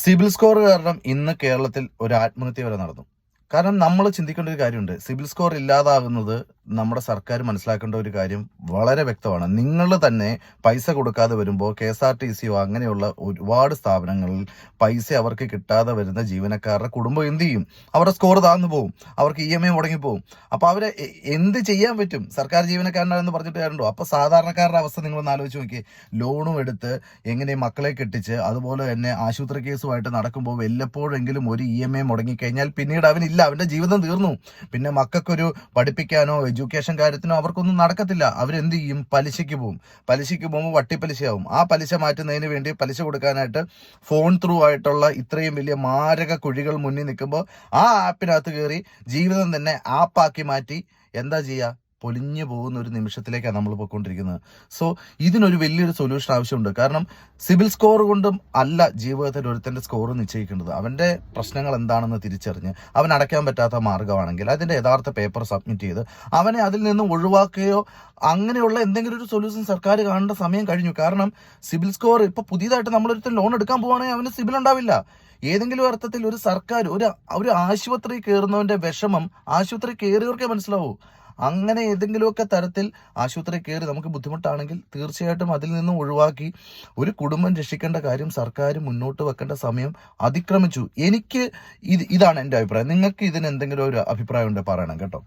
CIBIL score കാരണം ഇന്ന് കേരളത്തിൽ ഒരു ആത്മഹത്യ വരെ നടന്നു. കാരണം നമ്മൾ ചിന്തിക്കേണ്ട ഒരു കാര്യമുണ്ട്. സിബിൽ സ്കോർ ഇല്ലാതാകുന്നത് നമ്മുടെ സർക്കാർ മനസ്സിലാക്കേണ്ട ഒരു കാര്യം വളരെ വ്യക്തമാണ്. നിങ്ങൾ തന്നെ പൈസ കൊടുക്കാതെ വരുമ്പോൾ KSRTCയോ അങ്ങനെയുള്ള ഒരുപാട് സ്ഥാപനങ്ങളിൽ പൈസ അവർക്ക് കിട്ടാതെ വരുന്ന ജീവനക്കാരുടെ കുടുംബം എന്ത് ചെയ്യും? അവരുടെ സ്കോർ താഴ്ന്നു പോകും, അവർക്ക് EMI മുടങ്ങിപ്പോകും. അപ്പോൾ അവരെ എന്ത് ചെയ്യാൻ പറ്റും? സർക്കാർ ജീവനക്കാരനാണെന്ന് പറഞ്ഞിട്ട് കാര്യമുണ്ടോ? അപ്പോൾ സാധാരണക്കാരുടെ അവസ്ഥ നിങ്ങളൊന്ന് ആലോചിച്ച് നോക്കിയേ. ലോണും എടുത്ത് എങ്ങനെ മക്കളെ കെട്ടിച്ച് അതുപോലെ തന്നെ ആശുപത്രി കേസുമായിട്ട് നടക്കുമ്പോൾ വല്ലപ്പോഴെങ്കിലും ഒരു EMI മുടങ്ങിക്കഴിഞ്ഞാൽ പിന്നീട് അവനില്ല, അവന്റെ ജീവിതം തീർന്നു. പിന്നെ മക്കൾക്കൊരു പഠിപ്പിക്കാനോ എഡ്യൂക്കേഷൻ കാര്യത്തിനോ അവർക്കൊന്നും നടക്കത്തില്ല. അവരെന്ത് ചെയ്യും? പലിശയ്ക്ക് പോകും. പലിശയ്ക്ക് പോകുമ്പോൾ വട്ടിപ്പലിശയാവും. ആ പലിശ മാറ്റുന്നതിന് വേണ്ടി പലിശ കൊടുക്കാനായിട്ട് ഫോൺ ത്രൂ ആയിട്ടുള്ള ഇത്രയും വലിയ മാരക കുഴികൾ മുന്നിൽ നിൽക്കുമ്പോൾ ആ ആപ്പിനകത്ത് കയറി ജീവിതം തന്നെ ആപ്പാക്കി മാറ്റി എന്താ ചെയ്യുക? പൊലിഞ്ഞു പോകുന്ന ഒരു നിമിഷത്തിലേക്കാണ് നമ്മൾ പോയിക്കൊണ്ടിരിക്കുന്നത്. സോ ഇതിനൊരു വലിയൊരു സൊല്യൂഷൻ ആവശ്യമുണ്ട്. കാരണം സിബിൽ സ്കോർ കൊണ്ടും അല്ല ജീവിതത്തിൽ ഒരുത്തൻ്റെ സ്കോർ നിശ്ചയിക്കേണ്ടത്. അവൻ്റെ പ്രശ്നങ്ങൾ എന്താണെന്ന് തിരിച്ചറിഞ്ഞ് അവൻ അടയ്ക്കാൻ പറ്റാത്ത മാർഗ്ഗമാണെങ്കിൽ അതിൻ്റെ യഥാർത്ഥ പേപ്പർ സബ്മിറ്റ് ചെയ്ത് അവനെ അതിൽ നിന്ന് ഒഴിവാക്കുകയോ അങ്ങനെയുള്ള എന്തെങ്കിലും ഒരു സൊല്യൂഷൻ സർക്കാർ കാണേണ്ട സമയം കഴിഞ്ഞു. കാരണം സിബിൽ സ്കോർ ഇപ്പോൾ പുതിയതായിട്ട് നമ്മളൊരുത്തൻ ലോൺ എടുക്കാൻ പോവുകയാണെങ്കിൽ അവന് സിബിൽ ഉണ്ടാവില്ല. ഏതെങ്കിലും അർത്ഥത്തിൽ ഒരു സർക്കാർ ഒരു ആശുപത്രി കയറുന്നവൻ്റെ വിഷമം ആശുപത്രി കയറിയവർക്കേ മനസ്സിലാവൂ. അങ്ങനെ ഏതെങ്കിലുമൊക്കെ തരത്തിൽ ആശുപത്രി കയറി നമുക്ക് ബുദ്ധിമുട്ടാണെങ്കിൽ തീർച്ചയായിട്ടും അതിൽ നിന്നും ഒഴിവാക്കി ഒരു കുടുംബം രക്ഷിക്കേണ്ട കാര്യം സർക്കാർ മുന്നോട്ട് വെക്കേണ്ട സമയം അതിക്രമിച്ചു. ഇതാണ് എൻ്റെ അഭിപ്രായം. നിങ്ങൾക്ക് ഇതിന് എന്തെങ്കിലും ഒരു അഭിപ്രായം ഉണ്ടെങ്കിൽ പറയണം കേട്ടോ.